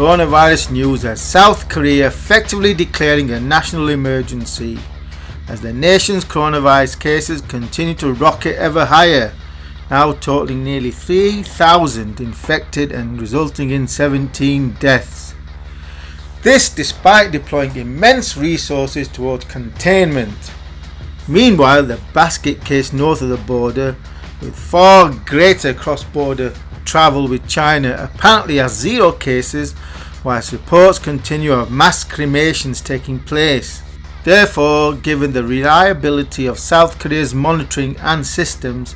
coronavirus news as South Korea effectively declaring a national emergency as the nation's coronavirus cases continue to rocket ever higher, now totaling nearly 3,000 infected and resulting in 17 deaths. This despite deploying immense resources towards containment. Meanwhile, the basket case north of the border, with far greater cross-border travel with China, apparently has 0 cases, whilst reports continue of mass cremations taking place. Therefore, given the reliability of South Korea's monitoring and systems,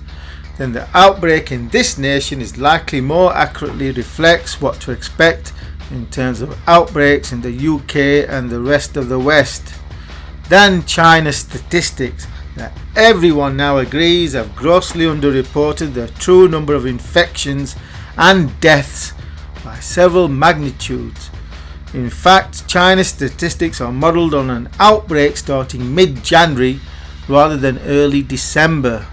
then the outbreak in this nation is likely more accurately reflects what to expect in terms of outbreaks in the UK and the rest of the West than China's statistics that everyone now agrees have grossly underreported the true number of infections and deaths by several magnitudes. In fact, China's statistics are modelled on an outbreak starting mid-January rather than early December,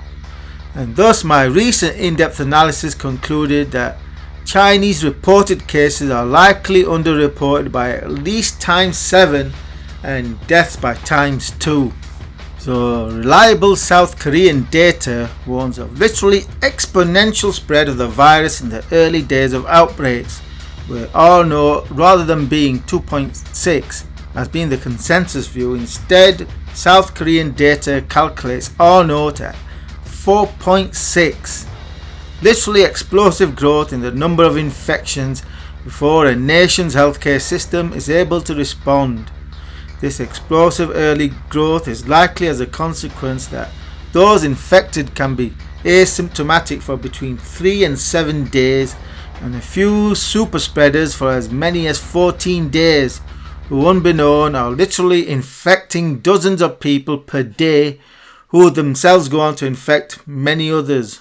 and thus my recent in-depth analysis concluded that Chinese reported cases are likely underreported by at least times 7 and deaths by times 2. So reliable South Korean data warns of literally exponential spread of the virus in the early days of outbreaks, where R0 rather than being 2.6 as being the consensus view, instead South Korean data calculates R0 at 4.6. Literally explosive growth in the number of infections before a nation's healthcare system is able to respond. This explosive early growth is likely as a consequence that those infected can be asymptomatic for between 3 and 7 days, and a few super spreaders for as many as 14 days, who unbeknown are literally infecting dozens of people per day, who themselves go on to infect many others.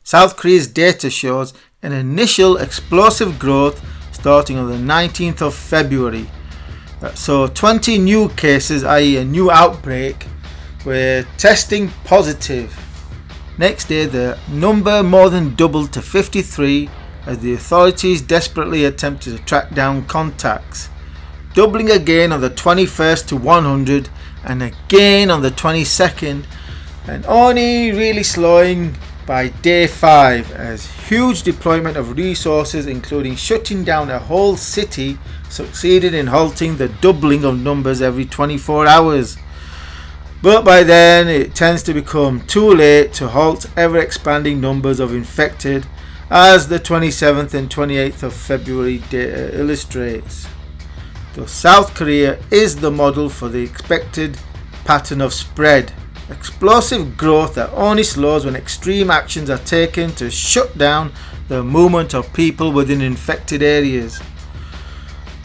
South Korea's data shows an initial explosive growth starting on the 19th of February. So 20 new cases, i.e. a new outbreak, were testing positive. Next day the number more than doubled to 53 as the authorities desperately attempted to track down contacts, doubling again on the 21st to 100 and again on the 22nd, and only really slowing by day 5 as huge deployment of resources including shutting down a whole city succeeded in halting the doubling of numbers every 24 hours. But by then it tends to become too late to halt ever expanding numbers of infected, as the 27th and 28th of February data illustrates. Though South Korea is the model for the expected pattern of spread, explosive growth that only slows when extreme actions are taken to shut down the movement of people within infected areas.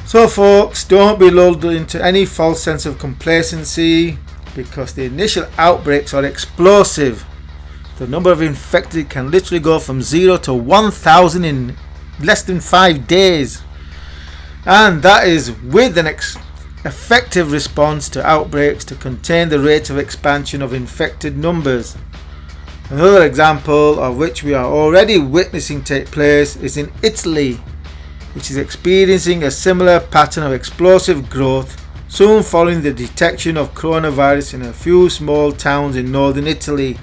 So folks, don't be lulled into any false sense of complacency, because the initial outbreaks are explosive. The number of infected can literally go from 0 to 1,000 in less than 5 days, and that is with an effective response to outbreaks to contain the rate of expansion of infected numbers. Another example of which we are already witnessing take place is in Italy, which is experiencing a similar pattern of explosive growth soon following the detection of coronavirus in a few small towns in northern Italy.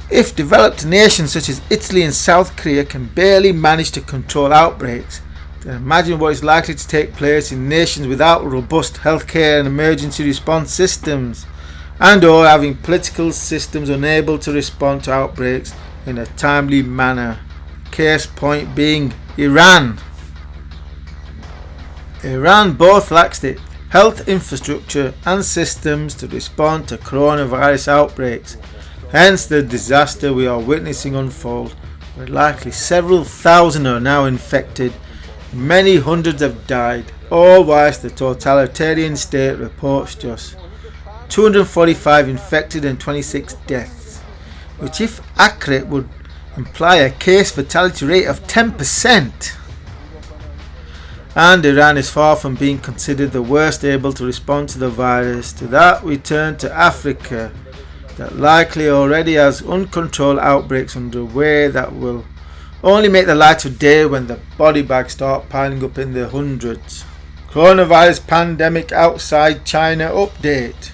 If developed nations such as Italy and South Korea can barely manage to control outbreaks, then imagine what is likely to take place in nations without robust healthcare and emergency response systems, and or having political systems unable to respond to outbreaks in a timely manner. Case point being Iran. Iran both lacks the health infrastructure and systems to respond to coronavirus outbreaks, hence the disaster we are witnessing unfold, where likely several thousand are now infected, many hundreds have died, all whilst the totalitarian state reports just 245 infected and 26 deaths, which if accurate would imply a case fatality rate of 10%. And Iran is far from being considered the worst able to respond to the virus. To that we turn to Africa, that likely already has uncontrolled outbreaks underway that will only make the light of day when the body bags start piling up in the hundreds. Coronavirus pandemic outside China update.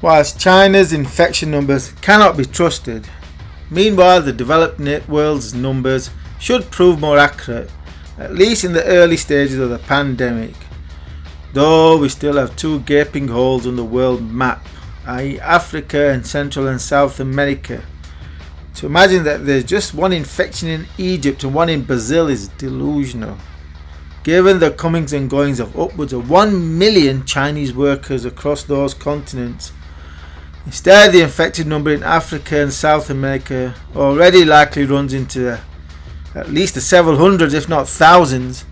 Whilst China's infection numbers cannot be trusted, meanwhile the developed world's numbers should prove more accurate, at least in the early stages of the pandemic. Though we still have two gaping holes on the world map, i.e. Africa and Central and South America. To imagine that there's just one infection in Egypt and one in Brazil is delusional, given the comings and goings of upwards of 1 million Chinese workers across those continents. Instead, the infected number in Africa and South America already likely runs into at least the several hundreds, if not thousands,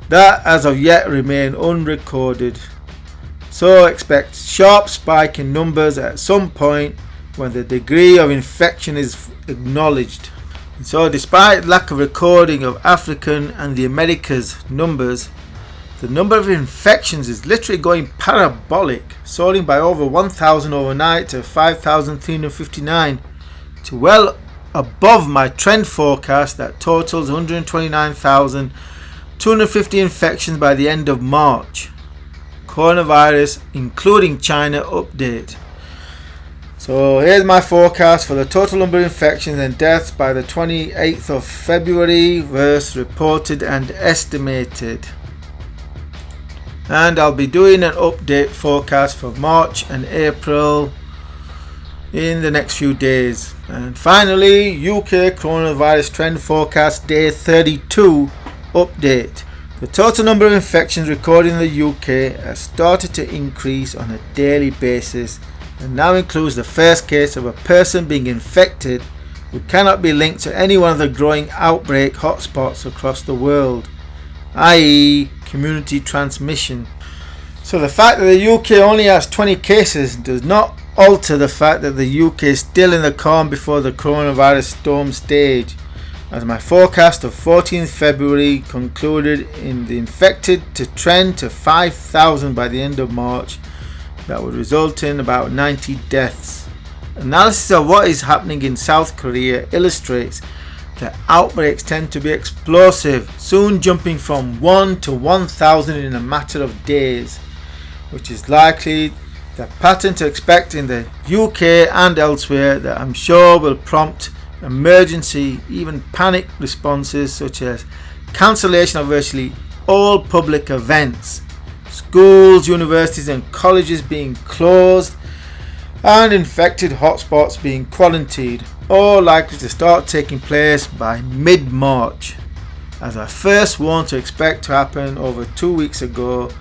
that as of yet remain unrecorded. So expect sharp spike in numbers at some point when the degree of infection is acknowledged. And so despite lack of recording of African and the Americas numbers, the number of infections is literally going parabolic, soaring by over 1,000 overnight to 5,359, to well above my trend forecast that totals 129,250 infections by the end of March. Coronavirus including China update. So here's my forecast for the total number of infections and deaths by the 28th of February versus reported and estimated. And I'll be doing an update forecast for March and April in the next few days. And finally, UK coronavirus trend forecast day 32 update. The total number of infections recorded in the UK has started to increase on a daily basis and now includes the first case of a person being infected who cannot be linked to any one of the growing outbreak hotspots across the world, i.e. community transmission. So the fact that the UK only has 20 cases does not alter the fact that the UK is still in the calm before the coronavirus storm stage, as my forecast of 14th February concluded in the infected to trend to 5,000 by the end of March. That would result in about 90 deaths. Analysis of what is happening in South Korea illustrates that outbreaks tend to be explosive, soon jumping from 1 to 1,000 in a matter of days, which is likely the pattern to expect in the UK and elsewhere that I'm sure will prompt emergency, even panic responses such as cancellation of virtually all public events, schools, universities and colleges being closed, and infected hotspots being quarantined, all likely to start taking place by mid-March, as I first warned to expect to happen over 2 weeks ago,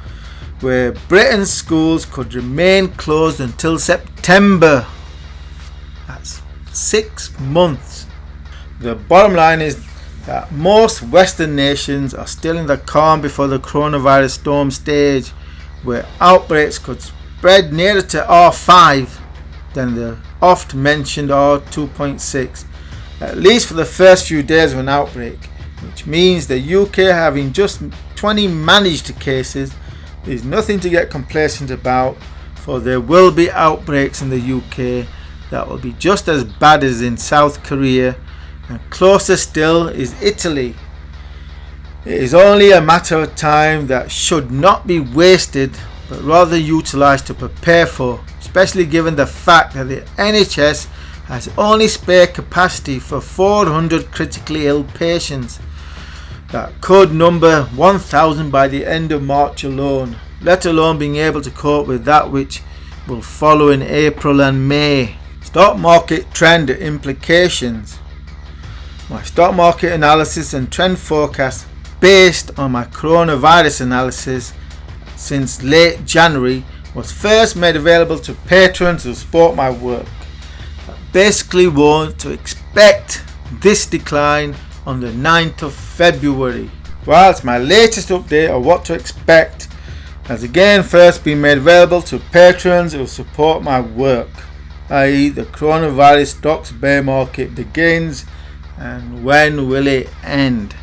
where Britain's schools could remain closed until September. That's 6 months. The bottom line is that most Western nations are still in the calm before the coronavirus storm stage, where outbreaks could spread nearer to R5 than the oft mentioned R2.6, at least for the first few days of an outbreak, which means the UK having just 20 managed cases is nothing to get complacent about, for there will be outbreaks in the UK that will be just as bad as in South Korea, and closer still is Italy. It is only a matter of time that should not be wasted but rather utilised to prepare for, especially given the fact that the NHS has only spare capacity for 400 critically ill patients that could number 1,000 by the end of March alone, let alone being able to cope with that which will follow in April and May. Stock market trend implications. My stock market analysis and trend forecast based on my coronavirus analysis since late January was first made available to patrons who support my work. I basically want to expect this decline on the 9th of February. Whilst my latest update of what to expect has again first been made available to patrons who support my work, i.e. the coronavirus stocks bear market begins and when will it end.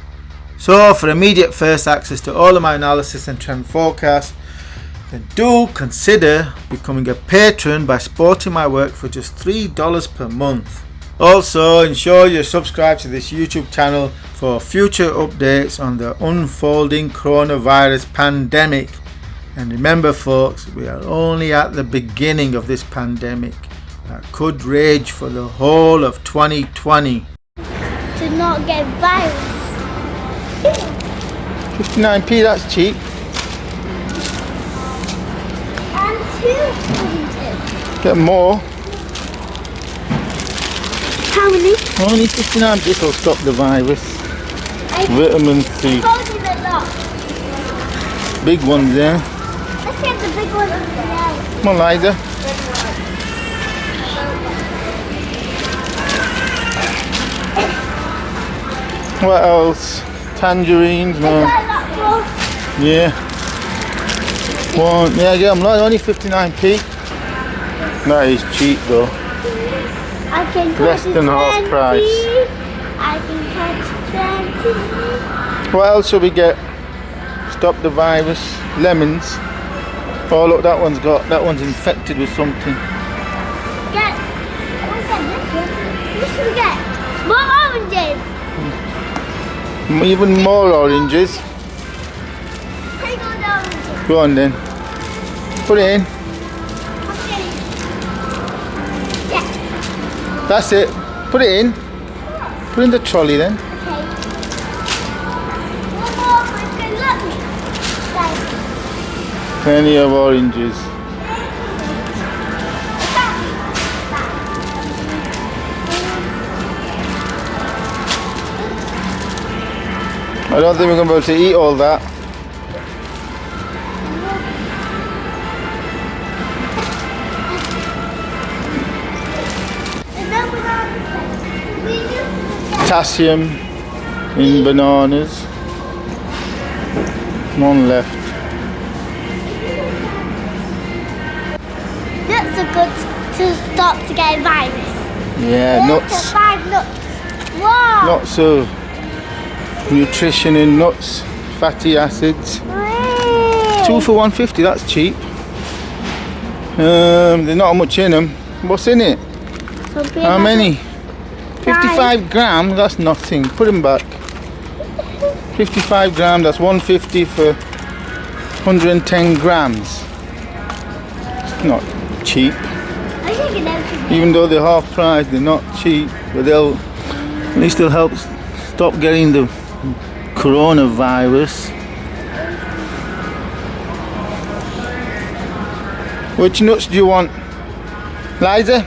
So for immediate first access to all of my analysis and trend forecasts, then do consider becoming a patron by supporting my work for just $3 per month. Also, ensure you subscribe to this YouTube channel for future updates on the unfolding coronavirus pandemic. And remember folks, we are only at the beginning of this pandemic that could rage for the whole of 2020. To not get virus. 59p, that's cheap. And 200. Get more. How many? Only 59p, this will stop the virus. Vitamin C. Holding a lot. Big ones there. Let's get the big one over there. Come on, Liza. What else? Tangerines, no. Yeah. One. Yeah, get them. Only 59p. That is cheap though. I can Less than half price. I can catch 20. What else shall we get? Stop the virus. Lemons. Oh look, that one's infected with something. Get this one. What should we get? More oranges. Even more oranges. Take all the oranges. Go on then. Put it in. Okay. Yeah. That's it. Put it in. Put in the trolley then. Okay. One more. Okay, look. Guys. Plenty of oranges. I don't think we're going to be able to eat all that. Potassium in bananas. One left. Nuts are good to stop to get virus. Yeah, Look, nuts. 5 nuts. Wow. Lots of nutrition in nuts, fatty acids. Hey. 2 for 150, that's cheap. There's not much in them. What's in it? How many? 55 grams, that's nothing. Put them back. 55 grams, that's 150 for 110 grams. It's not cheap. Even though they're half price, they're not cheap, but at least they'll help stop getting the coronavirus. Which nuts do you want? Liza?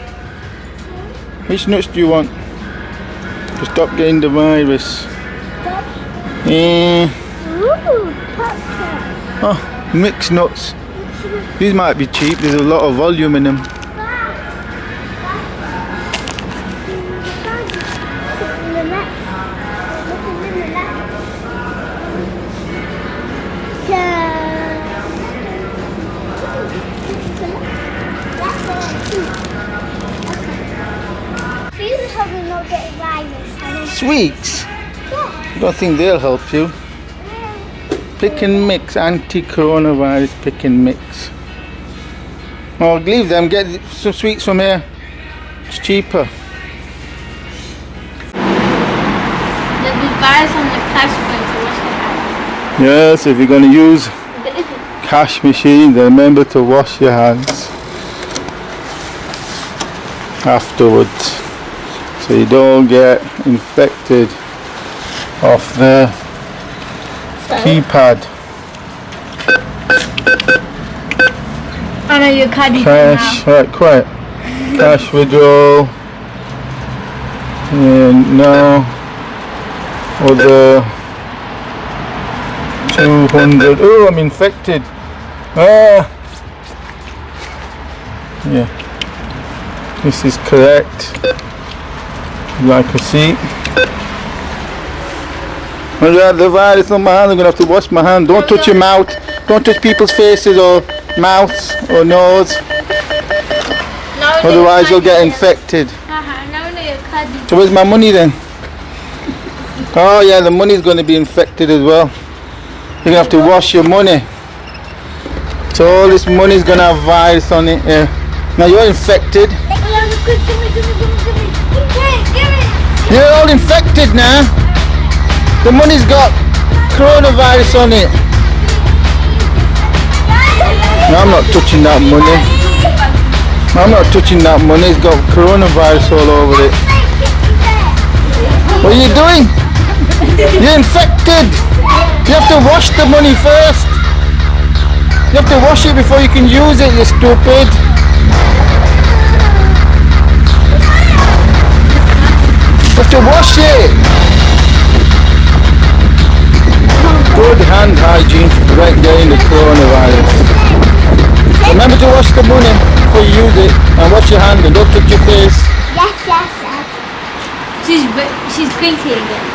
Which nuts do you want? To stop getting the virus. Yeah. Ooh, popcorn. Oh, mixed nuts. These might be cheap, there's a lot of volume in them. Sweets? Yeah. I don't think they'll help you. Pick and mix, anti-coronavirus pick and mix. Oh, leave them, get some sweets from here. It's cheaper. There'll be virus on the cash point, so wash your hands. Yes, if you're going to use cash machine, then remember to wash your hands afterwards, so you don't get infected off the keypad. I know your card Cash, right, quiet. Cash withdrawal. And now other 200. Oh, I'm infected. Ah. Yeah. This is correct. Like a receipt. I got the virus on my hand. I'm gonna have to wash my hand. Don't touch your mouth. Don't touch people's faces or mouths or nose. Otherwise you'll get infected. So where's my money then? Oh yeah, the money's going to be infected as well. You're going to have to wash your money. So all this money's going to have virus on it. Yeah. Now you're infected. You're all infected now. The money's got coronavirus on it. No, I'm not touching that money. I'm not touching that money. It's got coronavirus all over it. What are you doing? You're infected. You have to wash the money first. You have to wash it before you can use it, you stupid. You have to wash it. Good hand hygiene to prevent getting the coronavirus. Remember to wash the money before you use it, and wash your hand and don't touch your face. Yes. She's greeting it.